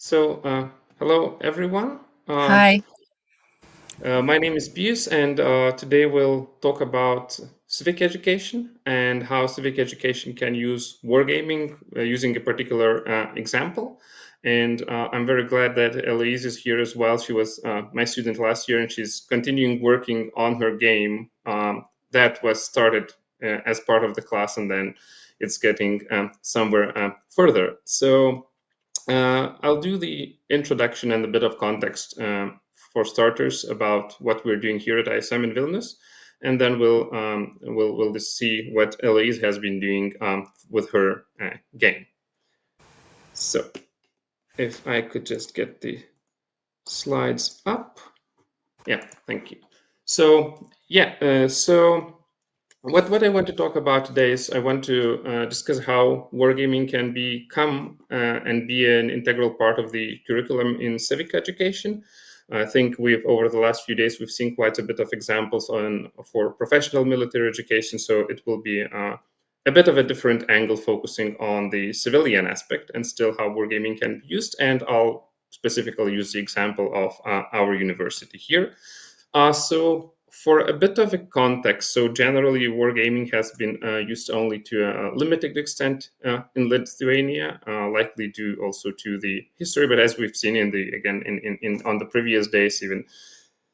Hello everyone. Hi. My name is Pijus, and today we'll talk about civic education and how civic education can use wargaming using a particular example. And I'm very glad that Héloïse is here as well. She was my student last year, and she's continuing working on her game that was started as part of the class, and then it's getting somewhere further. I'll do the introduction and a bit of context for starters about what we're doing here at ISM in Vilnius, and then we'll just see what Héloïse has been doing with her game. So, if I could just get the slides up, yeah, thank you. What I want to talk about today is I want to discuss how wargaming can become and be an integral part of the curriculum in civic education. I think over the last few days we've seen quite a bit of examples for professional military education, so it will be a bit of a different angle focusing on the civilian aspect and still how wargaming can be used. And I'll specifically use the example of our university here. For a bit of a context, so generally wargaming has been used only to a limited extent in Lithuania, likely due also to the history. But as we've seen on the previous days, even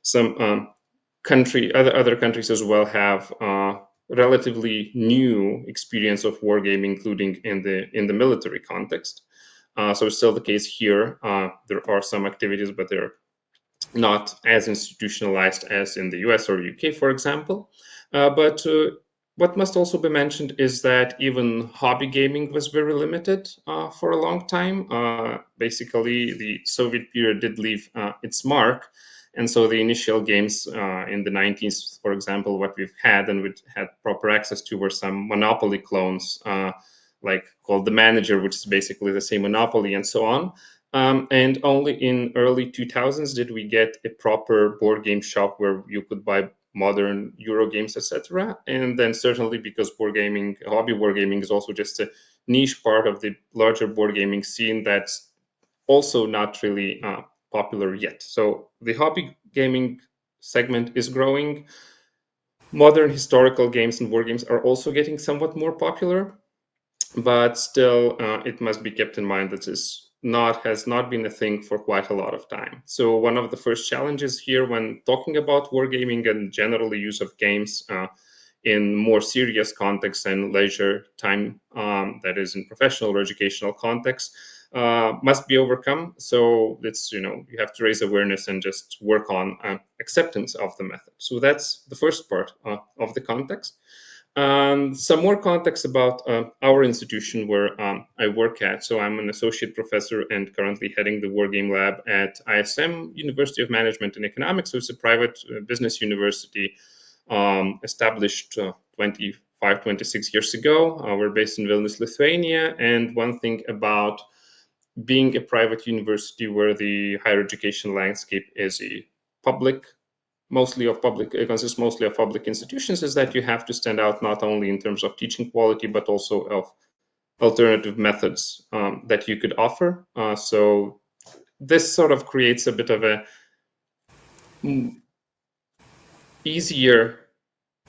some other countries as well have relatively new experience of wargaming, including in the military context. So it's still the case here. There are some activities, but they're not as institutionalized as in the US or UK, for example. But what must also be mentioned is that even hobby gaming was very limited for a long time. Basically, the Soviet period did leave its mark. And so the initial games in the 90s, for example, what we've had and we had proper access to were some Monopoly clones, like called The Manager, which is basically the same Monopoly, and so on. And only in early 2000s did we get a proper board game shop where you could buy modern Euro games, etc. And then certainly because hobby wargaming is also just a niche part of the larger board gaming scene that's also not really popular yet. So the hobby gaming segment is growing. Modern historical games and board games are also getting somewhat more popular, but still it must be kept in mind that this has not been a thing for quite a lot of time. So one of the first challenges here when talking about wargaming and generally use of games in more serious contexts and leisure time, that is in professional or educational contexts, must be overcome. So you have to raise awareness and just work on acceptance of the method. So that's the first part of the context. Some more context about our institution where I work at. So I'm an associate professor and currently heading the Wargame Lab at ISM University of Management and Economics. So it's a private business university established 25, 26 years ago. We're based in Vilnius, Lithuania. And one thing about being a private university where the higher education landscape is a public it consists mostly of public institutions, is that you have to stand out not only in terms of teaching quality but also of alternative methods that you could offer. So this sort of creates a bit of a easier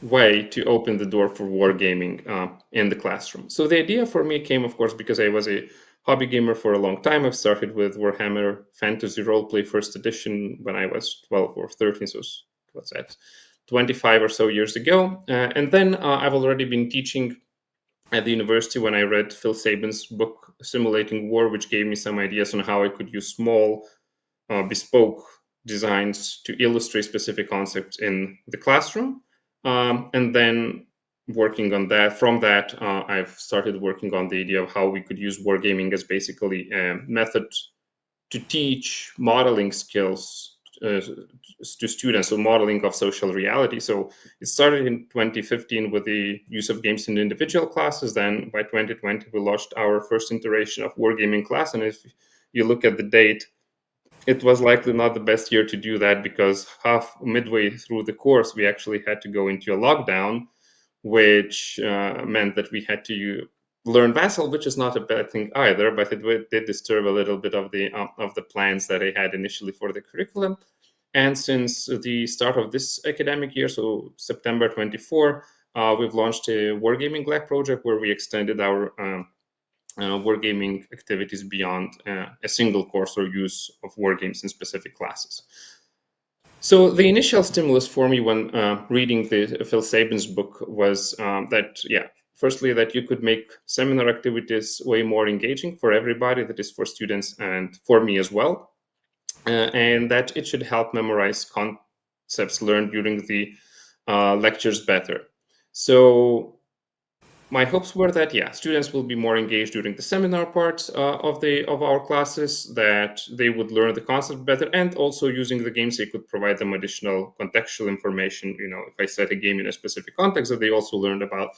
way to open the door for wargaming in the classroom. So the idea for me came, of course, because I was a hobby gamer for a long time. I've started with Warhammer Fantasy Roleplay First Edition when I was 12 or 13, so what's that, 25 or so years ago. And then I've already been teaching at the university when I read Phil Saban's book, Simulating War, which gave me some ideas on how I could use small, bespoke designs to illustrate specific concepts in the classroom. And then working on that, from that, I've started working on the idea of how we could use wargaming as basically a method to teach modeling skills to students, so modeling of social reality. So it started in 2015 with the use of games in individual classes. Then by 2020, we launched our first iteration of wargaming class. And if you look at the date, it was likely not the best year to do that because midway through the course, we actually had to go into a lockdown, which meant that we had to learn Vassal, which is not a bad thing either, but it did disturb a little bit of the plans that I had initially for the curriculum. And since the start of this academic year, so September 24, we've launched a Wargaming Lab project where we extended our wargaming activities beyond a single course or use of wargames in specific classes. So the initial stimulus for me when reading the Phil Sabin's book was firstly, that you could make seminar activities way more engaging for everybody, that is for students and for me as well, and that it should help memorize concepts learned during the lectures better. So my hopes were that students will be more engaged during the seminar parts of our classes, that they would learn the concept better, and also using the games they could provide them additional contextual information. If I set a game in a specific context, that they also learned about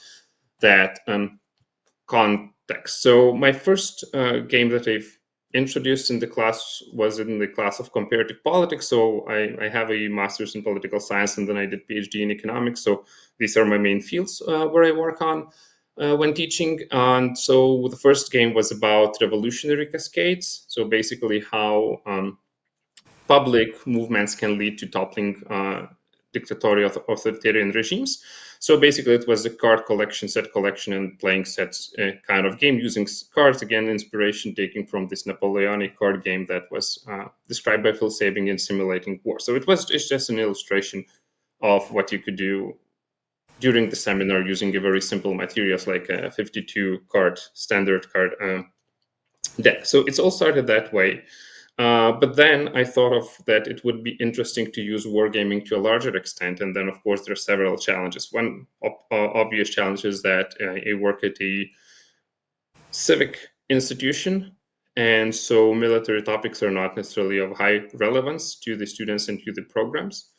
that context. So my first game that I've introduced in the class was in the class of comparative politics. So I have a master's in political science, and then I did PhD in economics. So these are my main fields where I work on when teaching. And so the first game was about revolutionary cascades. So basically how public movements can lead to toppling dictatorial authoritarian regimes. So basically it was a card collection, set collection, and playing sets kind of game using cards. Again, inspiration taken from this Napoleonic card game that was described by Phil Sabin in Simulating War. So it's just an illustration of what you could do during the seminar using a very simple materials like a 52 card standard card deck. So it's all started that way. But then I thought of that it would be interesting to use wargaming to a larger extent. And then, of course, there are several challenges. One obvious challenge is that I work at a civic institution. And so military topics are not necessarily of high relevance to the students and to the programs.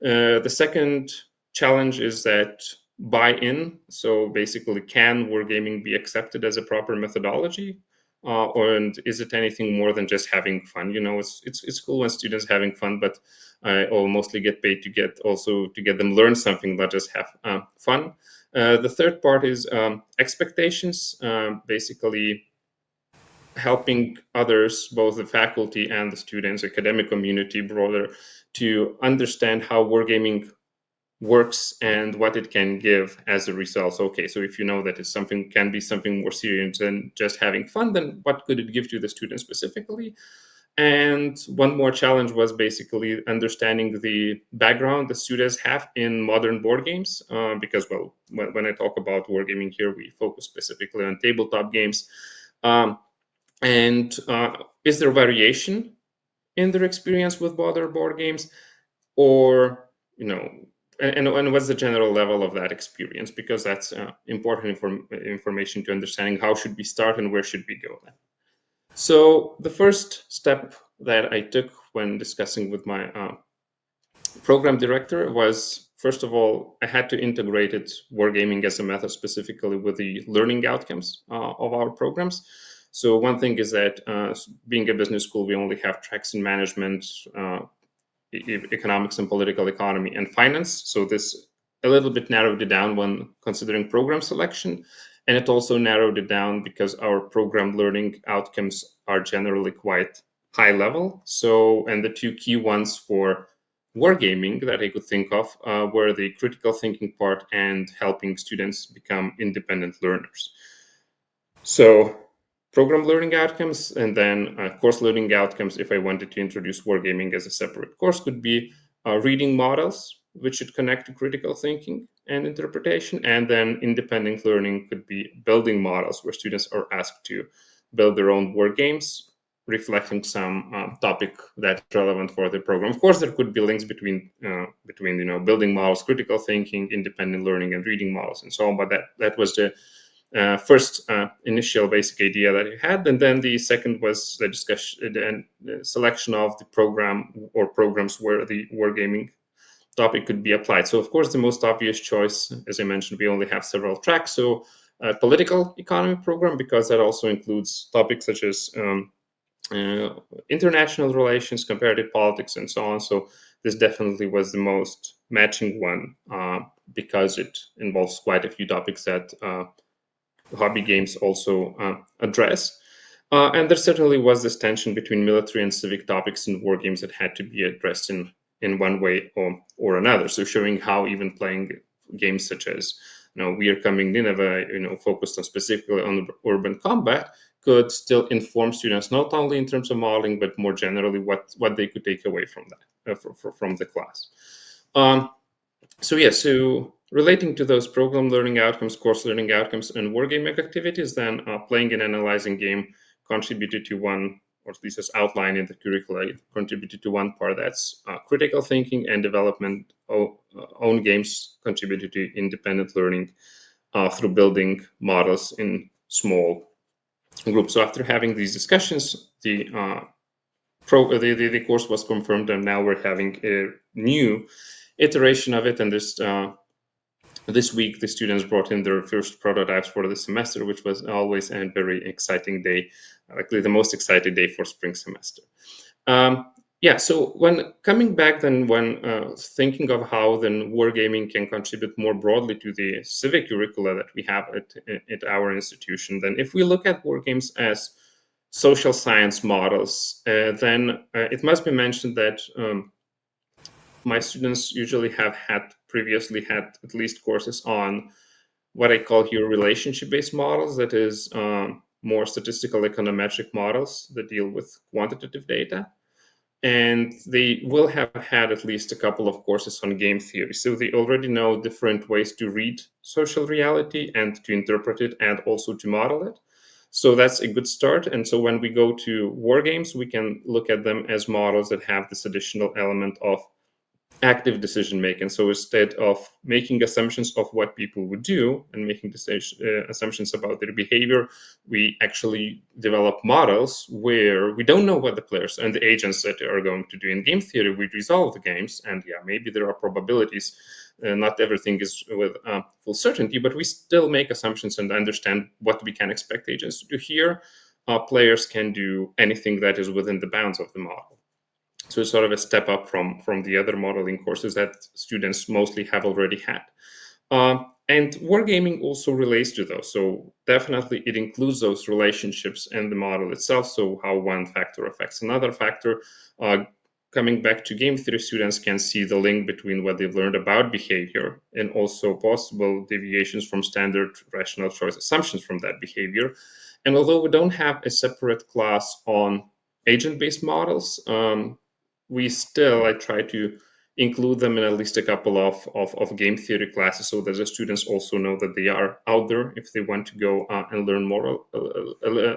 The second challenge is that buy-in. So basically, can wargaming be accepted as a proper methodology? And is it anything more than just having fun? It's cool when students are having fun, but I'll mostly get paid to get them learn something, not just have fun. The third part is expectations, basically helping others, both the faculty and the students, academic community broader, to understand how wargaming works and what it can give as a result. Okay, so if you know that it's can be something more serious than just having fun, then what could it give to the student specifically? And one more challenge was basically understanding the background the students have in modern board games, because, well, when I talk about wargaming here, we focus specifically on tabletop games. And is there variation in their experience with modern board games, or and what's the general level of that experience? Because that's important information to understanding how should we start and where should we go then. So the first step that I took when discussing with my program director was, first of all, I had to integrate wargaming as a method specifically with the learning outcomes of our programs. So one thing is that being a business school, we only have tracks in management, economics and political economy, and finance. So this a little bit narrowed it down when considering program selection. And it also narrowed it down because our program learning outcomes are generally quite high level. So, and the two key ones for wargaming that I could think of were the critical thinking part and helping students become independent learners. So program learning outcomes, and then course learning outcomes, if I wanted to introduce wargaming as a separate course, could be reading models, which should connect to critical thinking and interpretation. And then independent learning could be building models, where students are asked to build their own war games, reflecting some topic that's relevant for the program. Of course, there could be links between building models, critical thinking, independent learning, and reading models, and so on. But that was the first initial basic idea that I had. And then the second was the discussion and the selection of the program or programs where the wargaming topic could be applied. So of course, the most obvious choice, as I mentioned, we only have several tracks. So political economy program, because that also includes topics such as international relations, comparative politics, and so on. So this definitely was the most matching one because it involves quite a few topics that hobby games also address. And there certainly was this tension between military and civic topics in war games that had to be addressed in one way or another. So showing how even playing games such as We Are Coming Nineveh, focused on specifically on urban combat, could still inform students not only in terms of modeling but more generally what they could take away from that from the class. So relating to those program learning outcomes, course learning outcomes, and wargaming activities, then playing and analyzing game contributed to one, or at least as outlined in the curricula, it contributed to one part, that's critical thinking and development. Own games contributed to independent learning through building models in small groups. So after having these discussions, the course was confirmed, and now we're having a new iteration of it. And this week, the students brought in their first prototypes for the semester, which was always a very exciting day, likely the most exciting day for spring semester. So when coming back, then when thinking of how then wargaming can contribute more broadly to the civic curricula that we have at our institution, then if we look at wargames as social science models, then it must be mentioned that my students usually have previously had at least courses on what I call here relationship-based models, that is more statistical econometric models that deal with quantitative data. And they will have had at least a couple of courses on game theory. So they already know different ways to read social reality and to interpret it and also to model it. So that's a good start. And so when we go to war games, we can look at them as models that have this additional element of active decision making. So instead of making assumptions of what people would do and making assumptions about their behavior, we actually develop models where we don't know what the players and the agents that are going to do. In game theory, we resolve the games, and maybe there are probabilities. Not everything is with full certainty, but we still make assumptions and understand what we can expect agents to do. Here, players can do anything that is within the bounds of the model. So it's sort of a step up from the other modeling courses that students mostly have already had. And wargaming also relates to those. So definitely it includes those relationships and the model itself. So how one factor affects another factor. Coming back to game theory, students can see the link between what they've learned about behavior and also possible deviations from standard rational choice assumptions from that behavior. And although we don't have a separate class on agent-based models, I try to include them in at least a couple of game theory classes so that the students also know that they are out there if they want to go and learn more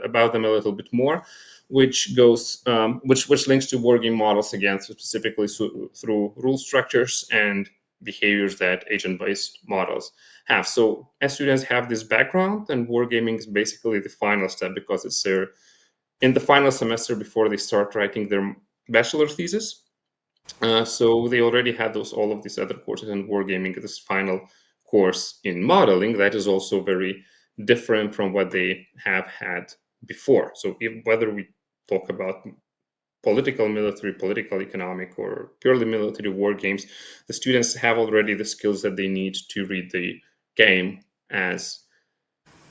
about them a little bit more, which links to wargame models again, specifically through rule structures and behaviors that agent-based models have. So as students have this background, then wargaming is basically the final step, because it's in the final semester before they start writing their bachelor thesis. So they already had all of these other courses in wargaming. This final course in modeling that is also very different from what they have had before. So whether we talk about political, military, political, economic, or purely military war games, the students have already the skills that they need to read the game as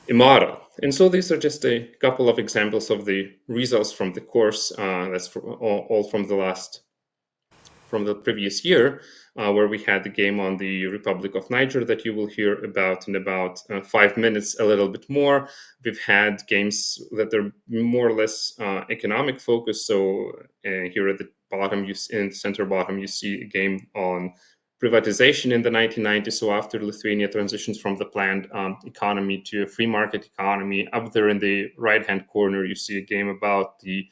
a model. And so these are just a couple of examples of the results from the course. That's all from the previous year, where we had the game on the Republic of Niger that you will hear about in about 5 minutes, a little bit more. We've had games that are more or less economic focused. So here at the bottom, in the center bottom, you see a game on privatization in the 1990s. So after Lithuania transitions from the planned economy to a free market economy. Up there in the right-hand corner, you see a game about the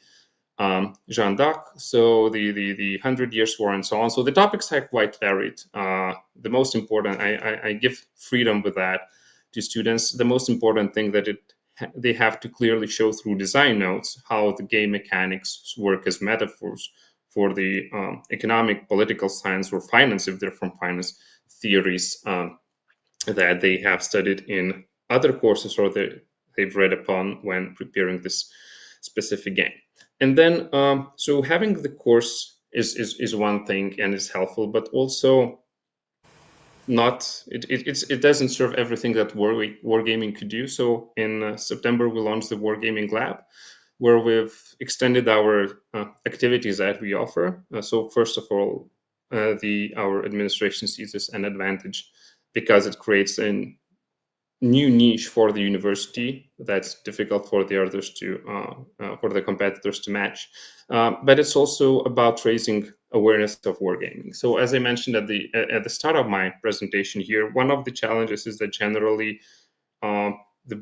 Jeanne d'Arc, so the 100 Years' War, and so on. So the topics are quite varied. The most important, I give freedom with that to students. The most important thing that they have to clearly show through design notes how the game mechanics work as metaphors for the economic, political science, or finance, if they're from finance theories that they have studied in other courses or they've read upon when preparing this specific game. And then, so having the course is one thing and is helpful, but also it doesn't serve everything that wargaming could do. So in September we launched the Wargaming Lab, where we've extended our activities that we offer. So first of all, our administration sees this an advantage because it creates a new niche for the university that's difficult for the others to for the competitors to match. But it's also about raising awareness of wargaming. So as I mentioned at the start of my presentation here, one of the challenges is that generally the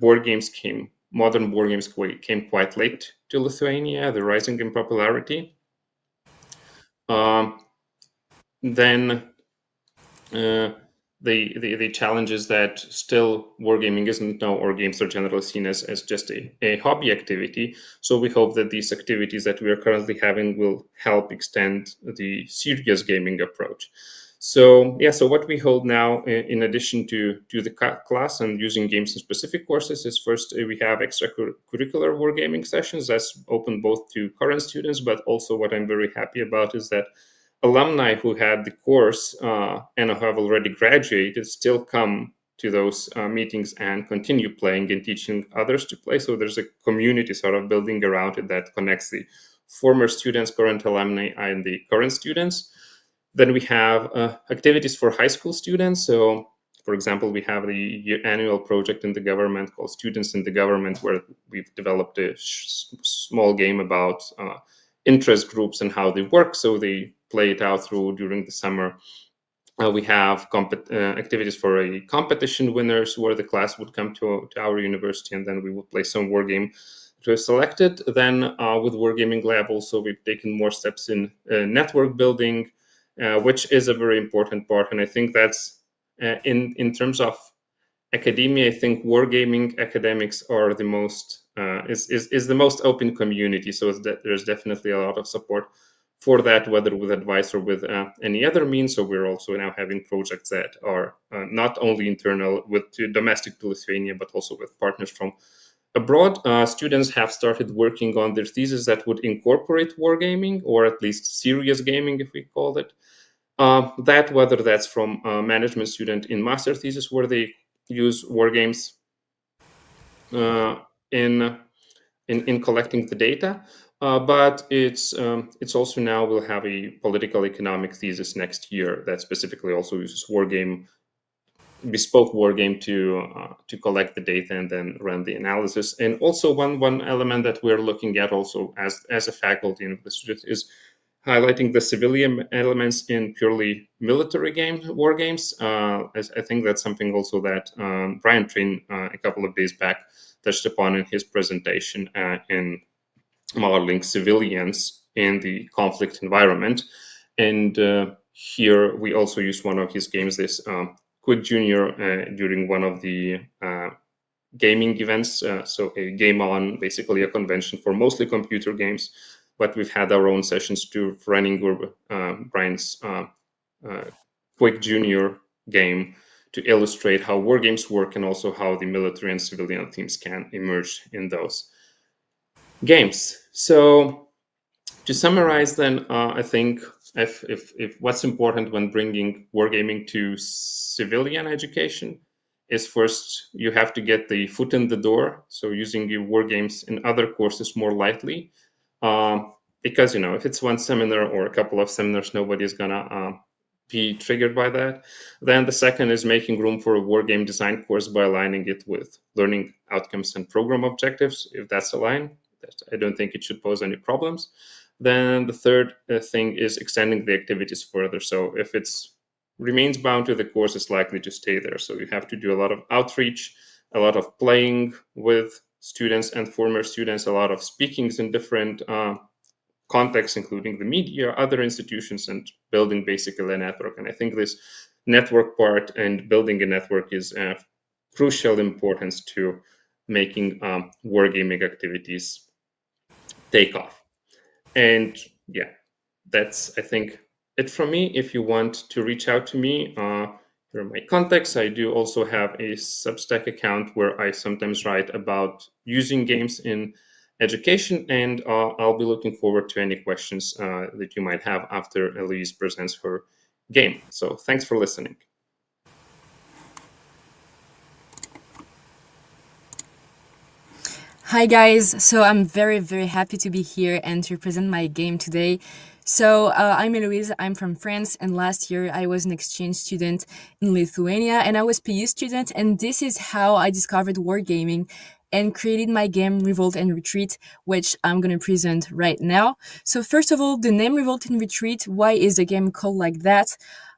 modern board games came quite late to Lithuania. They're rising in popularity. Then the challenge is that still wargaming isn't now, or games are generally seen as just a hobby activity. So we hope that these activities that we are currently having will help extend the serious gaming approach. So yeah, so what we hold now, in addition to the class and using games in specific courses, is first we have extracurricular wargaming sessions that's open both to current students, but also what I'm very happy about is that alumni who had the course and who have already graduated still come to those meetings and continue playing and teaching others to play. So there's a community sort of building around it that connects the former students, current alumni, and the current students. Then we have activities for high school students. So, for example, we have the annual project in the government called Students in the Government, where we've developed a small game about interest groups and how they work. So they play it out through during the summer. We have activities for a competition winners, where the class would come to our university, and then we would play some war game to select it. Then with Wargaming Lab also, we've taken more steps in network building, which is a very important part. And I think that's in terms of academia, I think wargaming academics are the most is the most open community. So there's definitely a lot of support for that, whether with advice or with any other means. So we're also now having projects that are not only internal domestic to Lithuania, but also with partners from abroad. Students have started working on their thesis that would incorporate wargaming, or at least serious gaming, if we call it. Whether that's from a management student in master thesis, where they use war games uh, in, in collecting the data, but it's also now we'll have a political economic thesis next year that specifically also uses war game, bespoke war game to collect the data and then run the analysis. And also one element that we're looking at also as a faculty and the students is highlighting the civilian elements in purely military war games. I think that's something also that Brian Trin a couple of days back touched upon in his presentation in modeling civilians in the conflict environment. And here we also use one of his games, this Quick Junior, during one of the gaming events. So a game on, basically a convention for mostly computer games, but we've had our own sessions too, running Brian's Quick Junior game to illustrate how war games work, and also how the military and civilian themes can emerge in those games. So to summarize, then, I think if what's important when bringing wargaming to civilian education is, first you have to get the foot in the door. So using your war games in other courses more lightly, because if it's one seminar or a couple of seminars, nobody's gonna be triggered by that. Then the second is making room for a war game design course by aligning it with learning outcomes and program objectives. If that's aligned, I don't think it should pose any problems. Then the third thing is extending the activities further. So if it's remains bound to the course, it's likely to stay there. So you have to do a lot of outreach, a lot of playing with students and former students, a lot of speakings in different contexts, including the media, other institutions, and building basically a network. And I think this network part and building a network is crucial importance to making wargaming activities take off. And yeah, that's, I think, it from me. If you want to reach out to me, here are my contacts. I do also have a Substack account where I sometimes write about using games in education, and I'll be looking forward to any questions that you might have after Héloïse presents her game. So thanks for listening. Hi guys, so I'm very happy to be here and to present my game today. I'm Héloïse, I'm from France, and last year I was an exchange student in Lithuania and I was PU student, and this is how I discovered wargaming and created my game Revolt and Retreat, which I'm going to present right now. So first of all, the name Revolt and Retreat, why is the game called like that?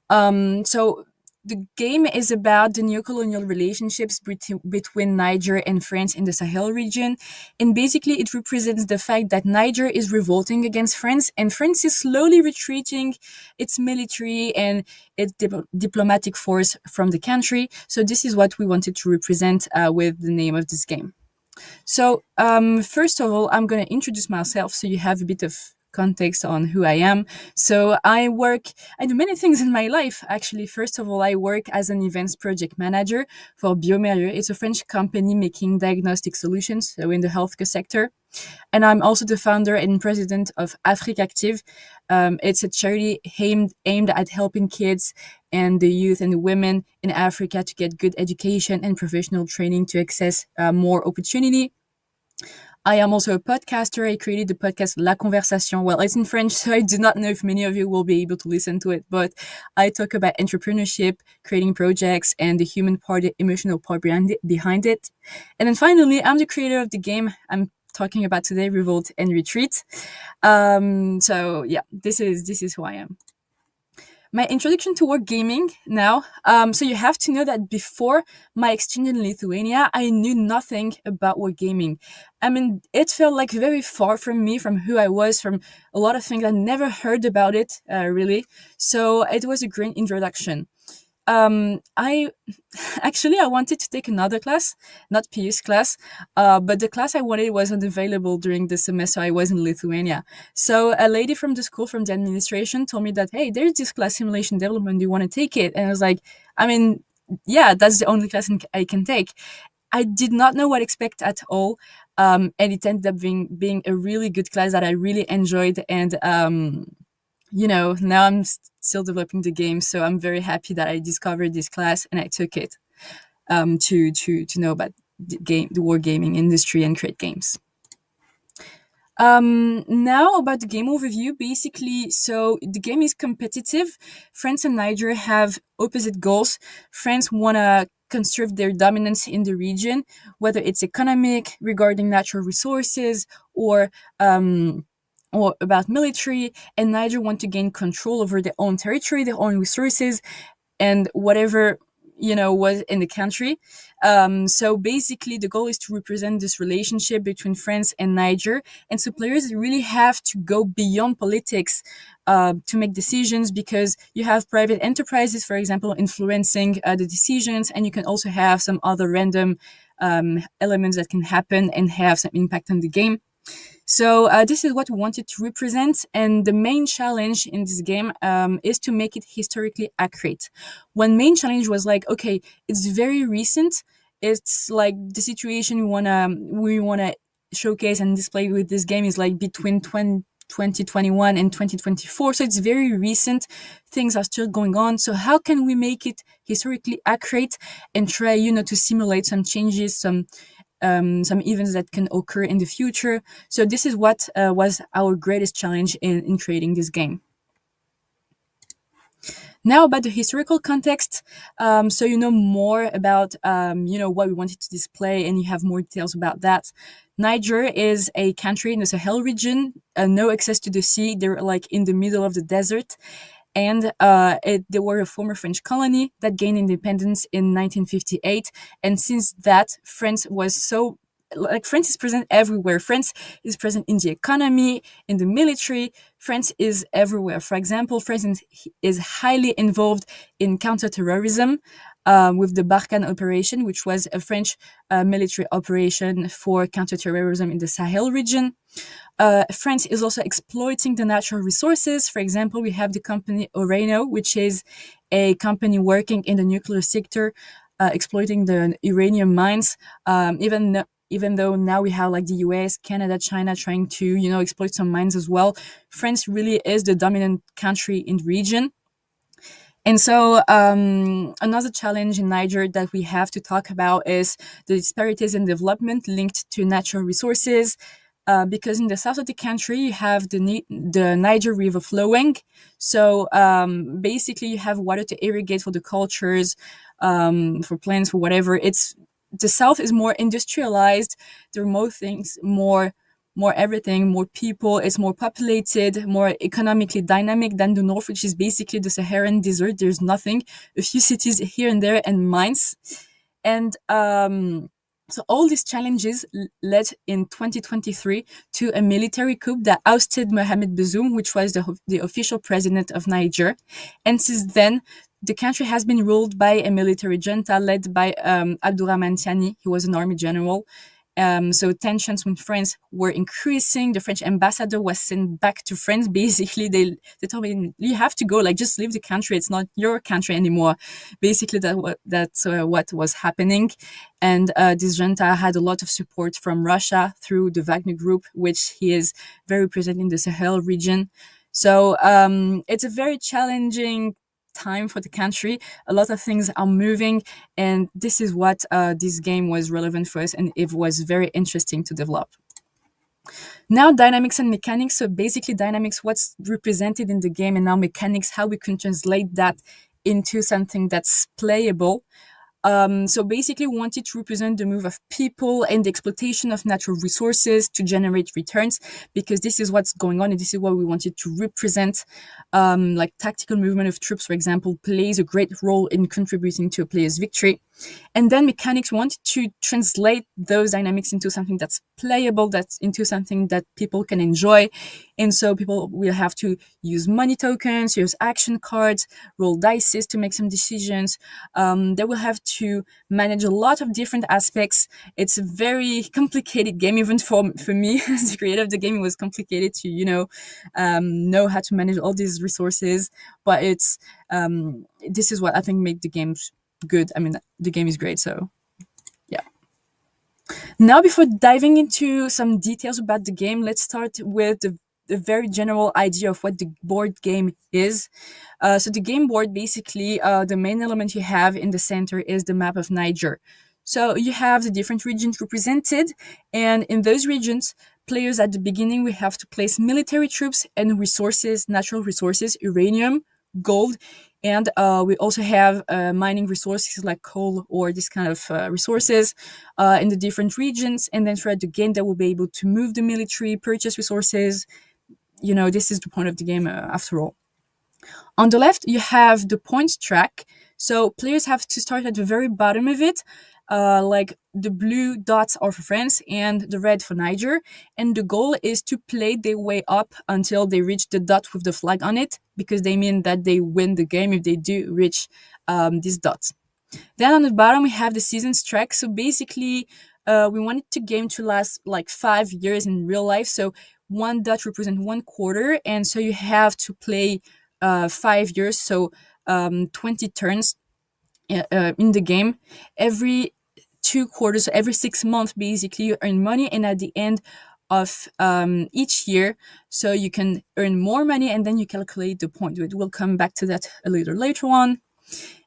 So the game is about the neo-colonial relationships between Niger and France in the Sahel region. And basically, it represents the fact that Niger is revolting against France, and France is slowly retreating its military and its diplomatic force from the country. So this is what we wanted to represent with the name of this game. First of all, I'm going to introduce myself so you have a bit of context on who I am. I do many things in my life, actually. First of all, I work as an events project manager for Biomérieux. It's a French company making diagnostic solutions, so in the healthcare sector. And I'm also the founder and president of Afrique Active. It's a charity aimed at helping kids and the youth and the women in Africa to get good education and professional training to access more opportunity. I am also a podcaster. I created the podcast La Conversation. Well, it's in French, so I do not know if many of you will be able to listen to it, but I talk about entrepreneurship, creating projects, and the human part, the emotional part behind it. And then finally, I'm the creator of the game I'm talking about today, Revolt and Retreat. This is who I am. My introduction to wargaming now. So you have to know that before my exchange in Lithuania, I knew nothing about wargaming. I mean, it felt like very far from me, from who I was, from a lot of things. I never heard about it, really. So it was a great introduction. I actually I wanted to take another class, not Pijus class, but the class I wanted wasn't available during the semester I was in Lithuania. So a lady from the school, from the administration, told me that, hey, there's this class, simulation development. Do you want to take it? And I was like, I mean, yeah, that's the only class I can take. I did not know what to expect at all, and it ended up being a really good class that I really enjoyed, and now I'm still developing the game, so I'm very happy that I discovered this class and I took it to know about the wargaming industry and create games. Now about the game overview. Basically, so the game is competitive. France and Niger have opposite goals. France wanna conserve their dominance in the region, whether it's economic, regarding natural resources, or about military, and Niger want to gain control over their own territory, their own resources, and whatever was in the country. So basically, the goal is to represent this relationship between France and Niger, and so players really have to go beyond politics to make decisions, because you have private enterprises, for example, influencing the decisions, and you can also have some other random elements that can happen and have some impact on the game. So this is what we wanted to represent, and the main challenge in this game is to make it historically accurate. One main challenge was like, okay, it's very recent. It's like the situation we wanna showcase and display with this game is like between 2021 and 2024. So it's very recent. Things are still going on. So how can we make it historically accurate and try, to simulate some changes, some events that can occur in the future. So this is what was our greatest challenge in creating this game. Now about the historical context, so you know more about what we wanted to display, and you have more details about that. Niger is a country in the Sahel region, no access to the sea. They're like in the middle of the desert, and they were a former French colony that gained independence in 1958. And since that, France is present everywhere. France is present in the economy, in the military. France is everywhere. For example, France is highly involved in counterterrorism with the Barkhane operation, which was a French military operation for counterterrorism in the Sahel region. France is also exploiting the natural resources. For example, we have the company Herein, which is a company working in the nuclear sector, exploiting the uranium mines. Even though now we have like the US, Canada, China trying to, exploit some mines as well, France really is the dominant country in the region. And so another challenge in Niger that we have to talk about is the disparities in development linked to natural resources. Because in the south of the country, you have the Niger River flowing. So basically, you have water to irrigate for the cultures, for plants, for whatever. The south is more industrialized. There are more things, more everything, more people. It's more populated, more economically dynamic than the north, which is basically the Saharan desert. There's nothing, a few cities here and there, and mines. And so all these challenges led in 2023 to a military coup that ousted Mohamed Bazoum, which was the official president of Niger. And since then, the country has been ruled by a military junta led by Abdourahmane Tiani. He was an army general. So tensions with France were increasing. The French ambassador was sent back to France. Basically, they told me, you have to go, like, just leave the country. It's not your country anymore. Basically, that's what was happening. And this junta had a lot of support from Russia through the Wagner Group, which he is very present in the Sahel region. So it's a very challenging time for the country. A lot of things are moving, and this is what this game was relevant for us, and it was very interesting to develop. Now, dynamics and mechanics. So basically, dynamics, what's represented in the game, and now mechanics, how we can translate that into something that's playable. So basically, we wanted to represent the move of people and the exploitation of natural resources to generate returns, because this is what's going on, and this is what we wanted to represent. Like tactical movement of troops, for example, plays a great role in contributing to a player's victory. And then mechanics wanted to translate those dynamics into something that's playable, that's into something that people can enjoy. And so people will have to use money tokens, use action cards, roll dice to make some decisions. They will have to manage a lot of different aspects. It's a very complicated game, even for me as the creator of the game. It was complicated to know how to manage all these resources. But it's this is what I think made the games good. I mean, the game is great. So yeah. Now, before diving into some details about the game, let's start with the very general idea of what the board game is. So the game board, basically, the main element you have in the center is the map of Niger. So you have the different regions represented, and in those regions, players at the beginning, we have to place military troops and resources, natural resources, uranium, gold, and we also have mining resources like coal or this kind of resources in the different regions. And then throughout the game, they will be able to move the military, purchase resources. This is the point of the game after all. On the left, you have the points track. So players have to start at the very bottom of it. Like the blue dots are for France and the red for Niger. And the goal is to play their way up until they reach the dot with the flag on it, because they mean that they win the game if they do reach these dots. Then on the bottom, we have the seasons track. So basically, we wanted the game to last like 5 years in real life. So one dot represents 1 quarter. And so you have to play 5 years. So 20 turns in the game. Every 2 quarters, so every 6 months, basically, you earn money. And at the end of each year, so you can earn more money, and then you calculate the point. We'll come back to that a little later on.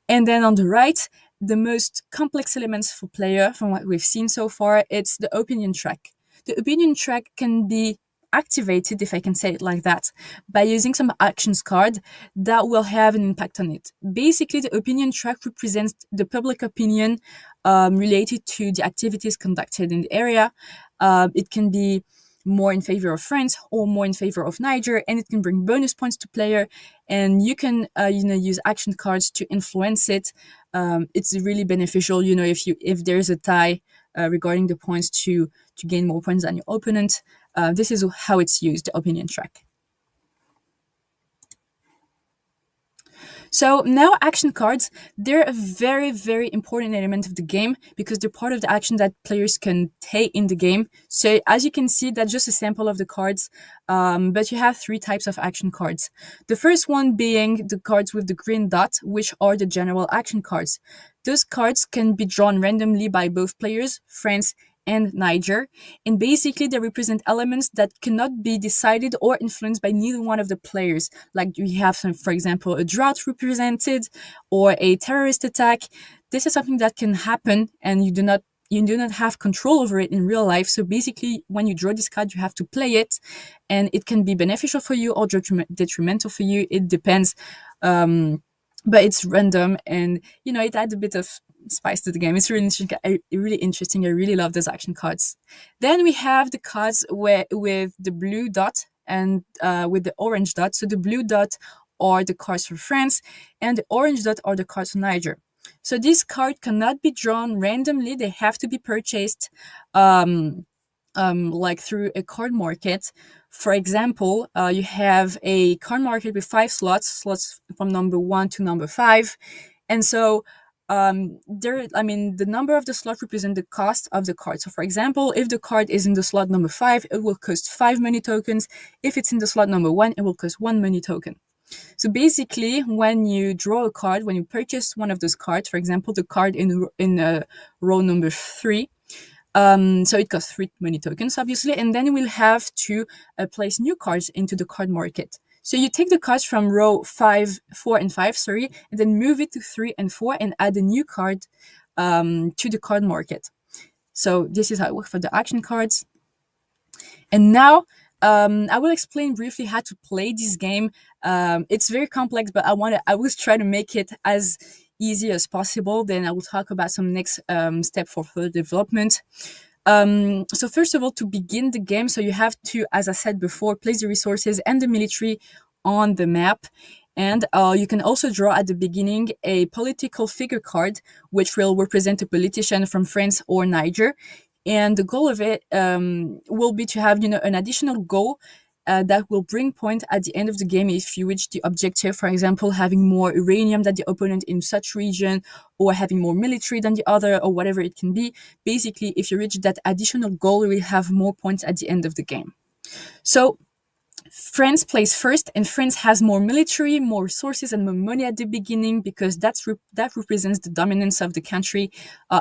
And then on the right, the most complex elements for player, from what we've seen so far, it's the opinion track. The opinion track can be activated, if I can say it like that, by using some actions card that will have an impact on it. Basically, the opinion track represents the public opinion related to the activities conducted in the area. It can be more in favor of France or more in favor of Niger, and it can bring bonus points to player. And you can use action cards to influence it. It's really beneficial, if there's a tie regarding the points to gain more points than your opponent. This is how it's used, the opinion track. So now action cards, they're a very, very important element of the game because they're part of the action that players can take in the game. So as you can see, that's just a sample of the cards, but you have 3 types of action cards. The first one being the cards with the green dot, which are the general action cards. Those cards can be drawn randomly by both players, France and Niger. And basically, they represent elements that cannot be decided or influenced by neither one of the players. Like we have some, for example, a drought represented or a terrorist attack. This is something that can happen, and you do not have control over it in real life. So basically, when you draw this card, you have to play it, and it can be beneficial for you or detrimental for you. It depends. But it's random, and it adds a bit of spice to the game. It's really interesting. Really interesting. I really love those action cards. Then we have the cards with the blue dot and with the orange dot. So the blue dot are the cards for France, and the orange dot are the cards for Niger. So this card cannot be drawn randomly. They have to be purchased like through a card market. For example, you have a card market with 5 slots from number 1 to number 5. And so the number of the slot represent the cost of the card. So for example, if the card is in the slot number 5, it will cost 5 money tokens. If it's in the slot number 1, it will cost 1 money token. So basically, when you draw a card, when you purchase one of those cards, for example, the card in row number 3, so it costs 3 money tokens, obviously, and then we'll have to place new cards into the card market. So you take the cards from row 4 and 5, and then move it to 3 and 4 and add a new card to the card market. So this is how it works for the action cards. And now I will explain briefly how to play this game. It's very complex, but I will try to make it as easy as possible. Then I will talk about some next step for further development. So first of all, to begin the game, so you have to, as I said before, place the resources and the military on the map. And you can also draw at the beginning a political figure card, which will represent a politician from France or Niger. And the goal of it will be to have, an additional goal that will bring point at the end of the game if you reach the objective. For example, having more uranium than the opponent in such region, or having more military than the other, or whatever it can be. Basically, if you reach that additional goal, you will have more points at the end of the game. So France plays first, and France has more military, more resources, and more money at the beginning, because that represents the dominance of the country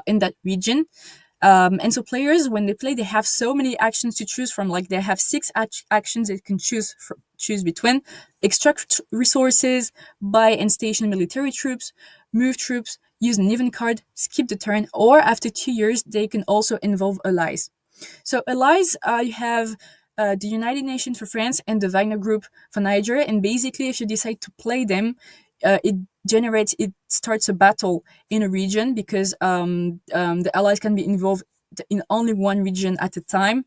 in that region. And so players, when they play, they have so many actions to choose from. Like they have 6 actions they can choose between: extract resources, buy and station military troops, move troops, use an event card, skip the turn, or after 2 years, they can also involve allies. So allies, you have the United Nations for France and the Wagner Group for Niger. And basically, if you decide to play them, it starts a battle in a region, because the allies can be involved in only one region at a time.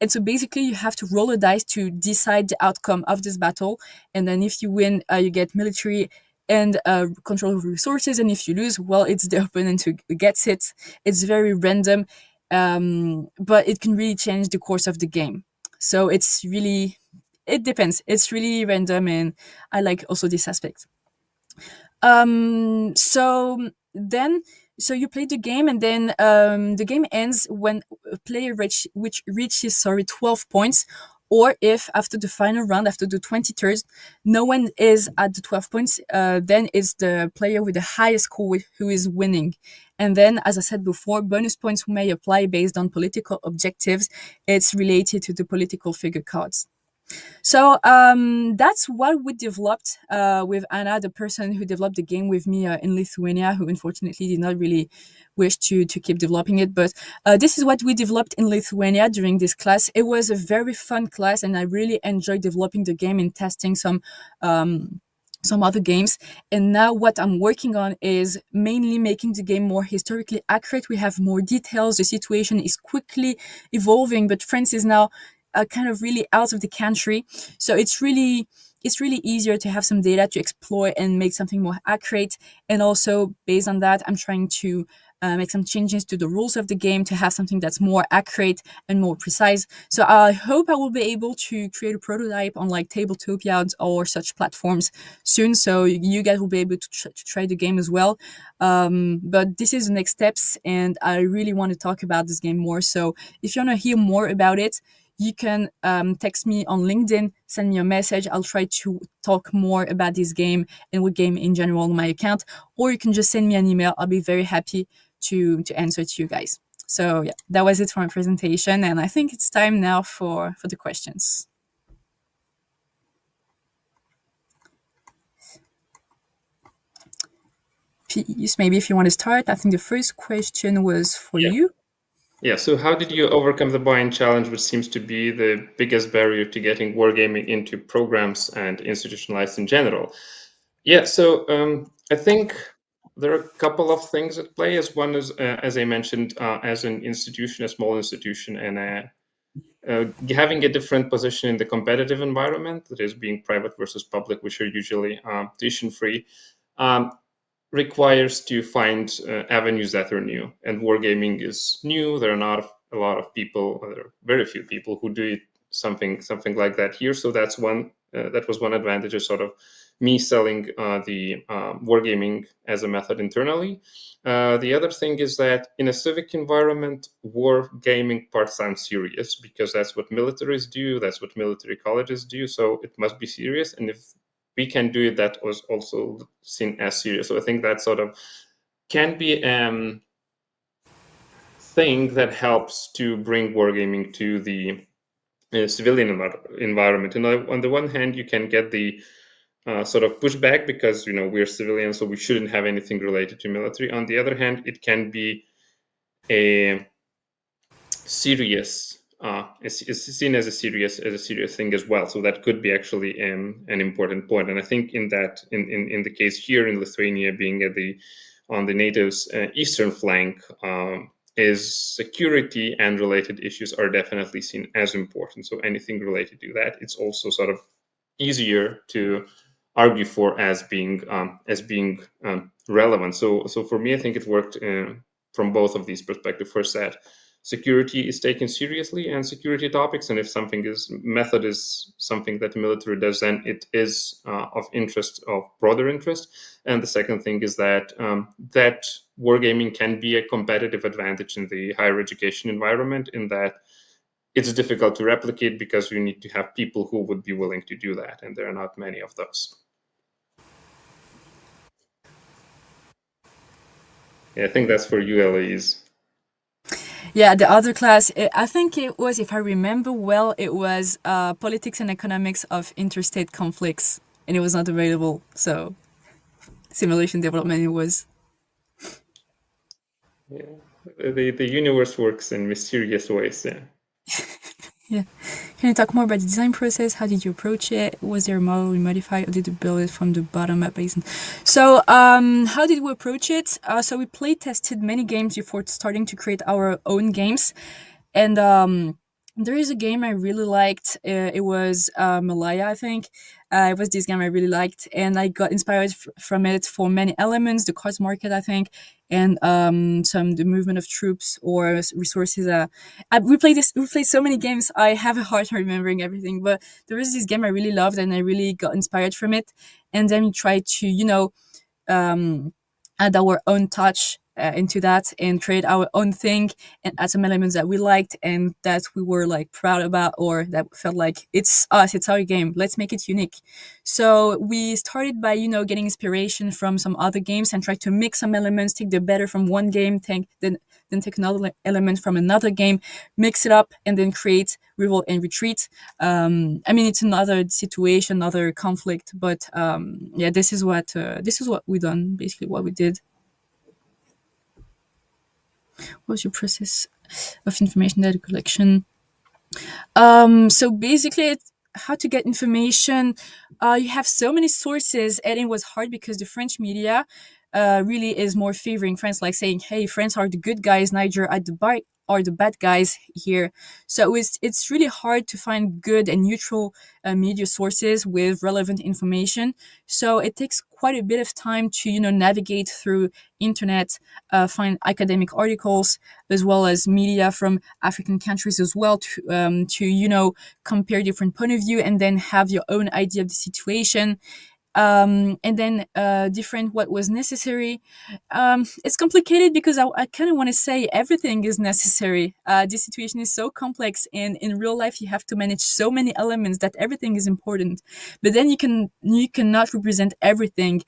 And so basically you have to roll a dice to decide the outcome of this battle. And then if you win, you get military and control of resources. And if you lose, well, it's the opponent who gets it. It's very random, but it can really change the course of the game. So it depends. It's really random, and I like also this aspect. So you play the game, and then the game ends when a player reaches 12 points, or if after the final round, after the 20 turns, no one is at the 12 points, then it's the player with the highest score who is winning. And then, as I said before, bonus points may apply based on political objectives. It's related to the political figure cards. So that's what we developed with Anna, the person who developed the game with me in Lithuania, who unfortunately did not really wish to keep developing it. But this is what we developed in Lithuania during this class. It was a very fun class, and I really enjoyed developing the game and testing some other games. And now what I'm working on is mainly making the game more historically accurate. We have more details. The situation is quickly evolving, but France is now kind of really out of the country. So it's really easier to have some data to explore and make something more accurate. And also based on that, I'm trying to make some changes to the rules of the game to have something that's more accurate and more precise. So I hope I will be able to create a prototype on like Tabletopia or such platforms soon, so you guys will be able to try the game as well. But this is the next steps, and I really want to talk about this game more. So if you want to hear more about it, you can text me on LinkedIn, send me a message. I'll try to talk more about this game and what game in general on my account. Or you can just send me an email. I'll be very happy to answer to you guys. So yeah, that was it for my presentation, and I think it's time now for the questions. Pijus, maybe if you want to start, I think the first question was for Yeah. you. Yeah. So, how did you overcome the buy-in challenge, which seems to be the biggest barrier to getting wargaming into programs and institutionalized in general? Yeah. So, I think there are a couple of things at play. As one is, as I mentioned, as an institution, a small institution, and having a different position in the competitive environment, that is being private versus public, which are usually tuition free. Um, Requires to find avenues that are new, and wargaming is new. There are not a lot of people, there are very few people who do it, something like that here. So that's one, that was one advantage of sort of me selling the wargaming as a method internally. The other thing is that in a civic environment, wargaming part sounds serious because that's what militaries do, that's what military colleges do, so it must be serious. And if we can do it, that was also seen as serious. So I think that sort of can be thing that helps to bring wargaming to the civilian environment. And on the one hand, you can get the sort of pushback because we're civilians, so we shouldn't have anything related to military. On the other hand, it can be a serious is seen as a serious thing as well. So that could be actually an important point. And I think in that in the case here in Lithuania, being at the on the NATO's eastern flank, is security and related issues are definitely seen as important. So anything related to that, it's also sort of easier to argue for as being relevant. So for me, I think it worked from both of these perspectives. First, that security is taken seriously and security topics, and if something is method is something that the military does, then it is of interest, of broader interest. And the second thing is that that wargaming can be a competitive advantage in the higher education environment, in that it's difficult to replicate because you need to have people who would be willing to do that, and there are not many of those. Yeah, I think that's for you, Héloïse. Yeah, the other class, I think it was, if I remember well, it was politics and economics of interstate conflicts, and it was not available. So simulation development it was. Yeah, the universe works in mysterious ways. Yeah. Yeah. Can you talk more about the design process? How did you approach it? Was there a model you modified, or did you build it from the bottom up basin? So, how did we approach it? So we play tested many games before starting to create our own games, and there is a game I really liked. It was Malaya, I think. It was this game I really liked, and I got inspired from it for many elements, the cards market, I think, and some the movement of troops or resources. We played so many games. I have a hard time remembering everything, but there was this game I really loved, and I really got inspired from it. And then we tried to, um, add our own touch into that and create our own thing and add some elements that we liked and that we were like proud about, or that felt like it's us, it's our game, let's make it unique. So we started by getting inspiration from some other games and try to mix some elements, take the better from one game, then take another element from another game, mix it up, and then create revolt and retreat. I mean, it's another situation, another conflict, but yeah, this is what we done, basically what we did. What was your process of information data collection? So basically, it's how to get information. You have so many sources, and it was hard because the French media really is more favoring France, like saying, "Hey, France are the good guys, Niger are the bad guys here." So it's really hard to find good and neutral media sources with relevant information. So it takes quite a bit of time to navigate through internet, find academic articles as well as media from African countries as well to compare different point of view and then have your own idea of the situation, and then different what was necessary. It's complicated because I kind of want to say everything is necessary. This situation is so complex, and in real life you have to manage so many elements that everything is important. But then you cannot represent everything,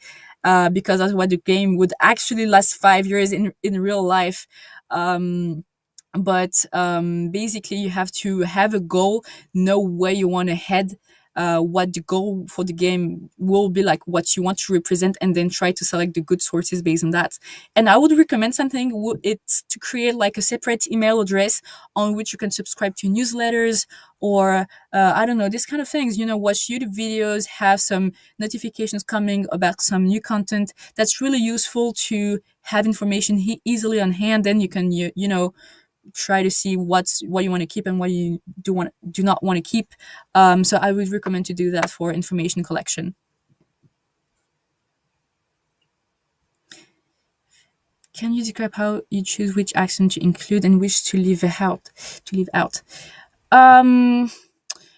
because otherwise the game would actually last 5 years in real life. but basically you have to have a goal, know where you want to head, what the goal for the game will be, like what you want to represent, and then try to select the good sources based on that. And I would recommend something, it's to create like a separate email address on which you can subscribe to newsletters, or I don't know, these kind of things, watch YouTube videos, have some notifications coming about some new content. That's really useful to have information easily on hand. Then you can try to see what you want to keep and what you do not want to keep. So I would recommend to do that for information collection. Can you describe how you choose which action to include and which to leave out? To leave out. Um,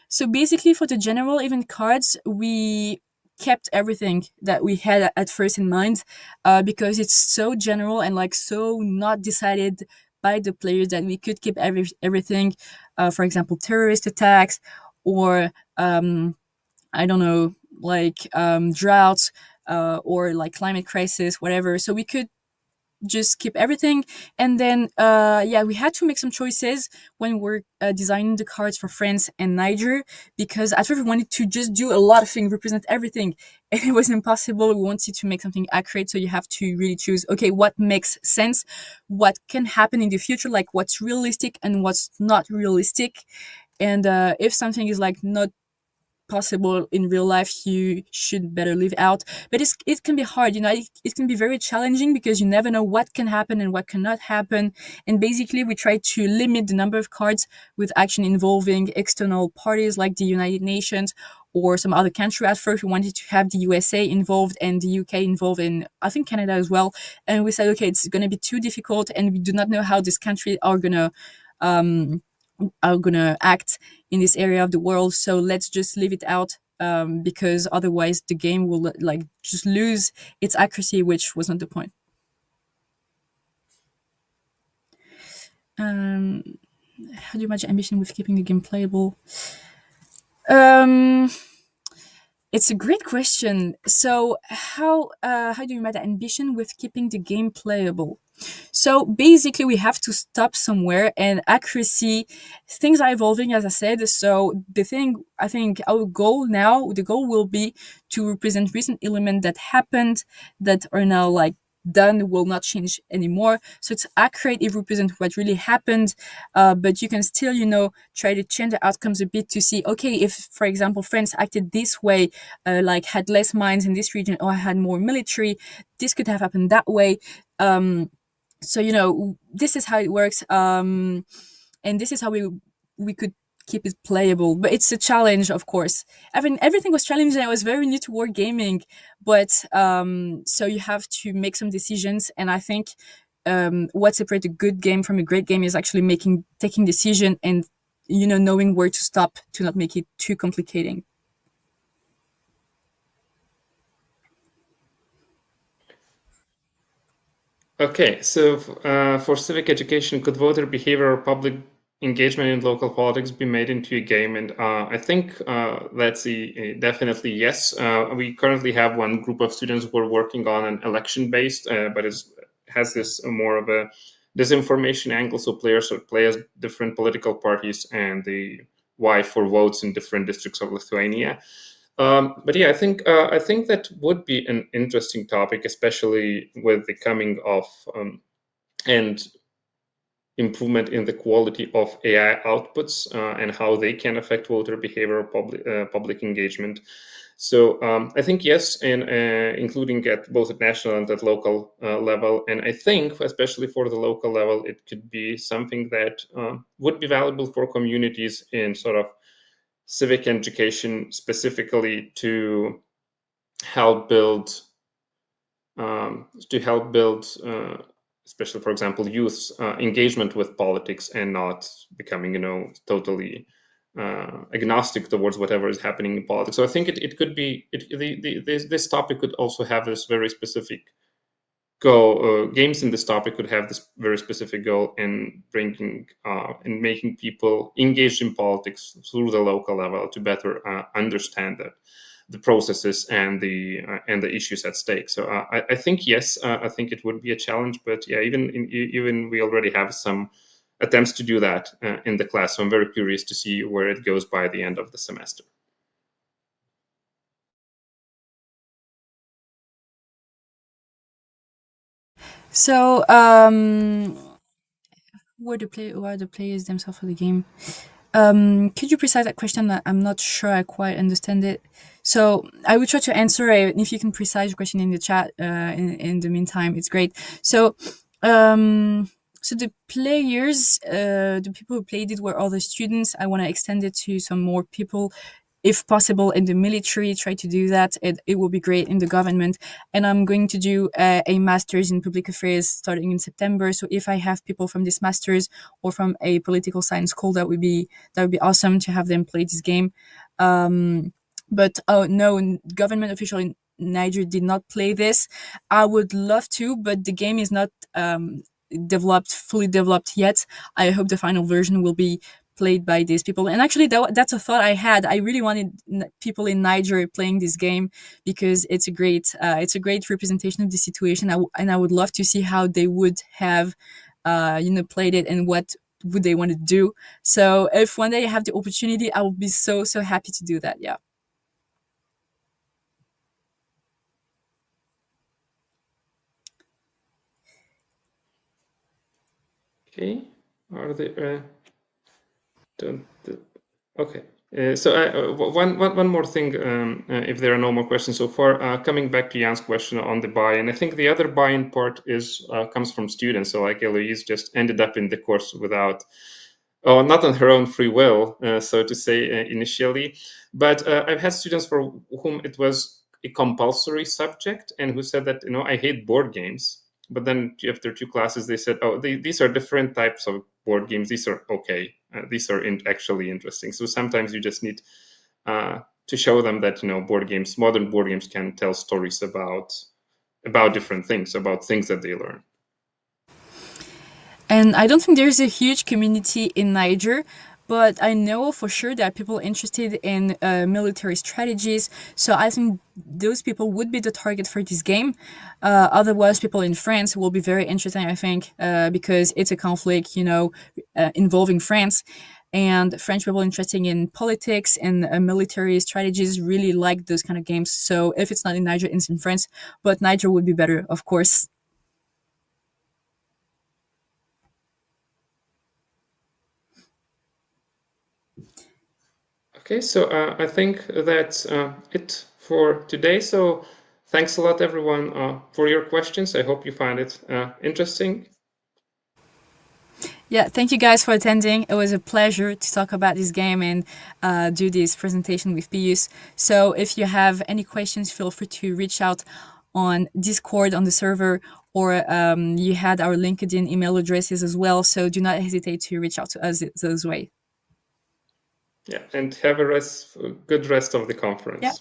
so basically, for the general event cards, we kept everything that we had at first in mind, because it's so general and like so not decided by the players that we could keep everything. For example, terrorist attacks, or I don't know, like droughts, or like climate crisis, whatever. So we could just keep everything. And then yeah, we had to make some choices when we're designing the cards for France and Niger, because at first we wanted to just do a lot of things, represent everything, and it was impossible. We wanted to make something accurate, so you have to really choose, okay, what makes sense, what can happen in the future, like what's realistic and what's not realistic. And if something is like not possible in real life, you should better leave out. But it can be hard, it can be very challenging, because you never know what can happen and what cannot happen. And basically we try to limit the number of cards with action involving external parties like the United Nations or some other country. At first we wanted to have the USA involved and the UK involved, and I think Canada as well. And we said, okay, it's going to be too difficult, and we do not know how these countries um are gonna act in this area of the world. So let's just leave it out, because otherwise the game will like just lose its accuracy, which was not the point. Um, how do you manage ambition with keeping the game playable? Um, it's a great question. So how do you manage ambition with keeping the game playable? So basically, we have to stop somewhere, and accuracy, things are evolving, as I said. So the thing, I think our goal now, the goal will be to represent recent elements that happened, that are now like done, will not change anymore. So it's accurate, it represents what really happened, but you can still, try to change the outcomes a bit to see, okay, if, for example, France acted this way, like had less mines in this region or had more military, this could have happened that way. So this is how it works, and this is how we could keep it playable. But it's a challenge, of course. I mean, everything was challenging. I was very new to wargaming, but so you have to make some decisions. And I think what separates a good game from a great game is actually taking decision, and knowing where to stop to not make it too complicating. Okay, so for civic education, could voter behavior or public engagement in local politics be made into a game? And I think that's definitely yes. We currently have one group of students who are working on an election-based, but has this more of a disinformation angle. So players play as different political parties and the why for votes in different districts of Lithuania. But yeah, I think that would be an interesting topic, especially with the coming of and improvement in the quality of AI outputs and how they can affect voter behavior or public engagement. So I think yes, and including at both at national and at local level. And I think, especially for the local level, it could be something that would be valuable for communities in sort of civic education, specifically help build to help build, especially for example, youth's engagement with politics and not becoming, totally agnostic towards whatever is happening in politics. So I think it could be this topic could also have this very specific goal. Games in this topic could have this very specific goal in bringing and making people engaged in politics through the local level to better understand that the processes and the issues at stake. So I think yes, I think it would be a challenge. But yeah, even we already have some attempts to do that in the class. So I'm very curious to see where it goes by the end of the semester. So, who are the players themselves for the game? Could you precise that question? I'm not sure I quite understand it. So I will try to answer it. If you can precise your question in the chat, in the meantime, it's great. So, so the players, the people who played it were other students. I want to extend it to some more people, if possible, in the military. Try to do that. It will be great in the government. And I'm going to do a master's in public affairs starting in September. So if I have people from this master's or from a political science school, that would be awesome to have them play this game. But oh no, government official in Niger did not play this. I would love to, but the game is not fully developed yet. I hope the final version will be played by these people. And actually, that's a thought I had. I really wanted people in Niger playing this game because it's a great representation of the situation. And I would love to see how they would have, played it and what would they want to do. So if one day I have the opportunity, I will be so happy to do that. Yeah. Okay. Are there? Okay. So one more thing, if there are no more questions so far, coming back to Jan's question on the buy-in, I think the other buy-in part comes from students. So like Héloïse just ended up in the course not on her own free will, so to say, initially, but I've had students for whom it was a compulsory subject and who said that, I hate board games. But then after two classes, they said, oh, these are different types of board games. These are okay. These are actually interesting. So sometimes you just need to show them that, modern board games can tell stories about different things, about things that they learn. And I don't think there's a huge community in Niger, but I know for sure that people interested in military strategies. So I think those people would be the target for this game. Otherwise, people in France will be very interesting, I think, because it's a conflict, involving France. And French people interested in politics and military strategies really like those kind of games. So if it's not in Niger, it's in France. But Niger would be better, of course. Okay, so I think that's it for today. So thanks a lot, everyone, for your questions. I hope you find it interesting. Yeah, thank you guys for attending. It was a pleasure to talk about this game and do this presentation with Pijus. So if you have any questions, feel free to reach out on Discord on the server, or you had our LinkedIn email addresses as well. So do not hesitate to reach out to us those way. Yeah, and have a good rest of the conference. Yeah.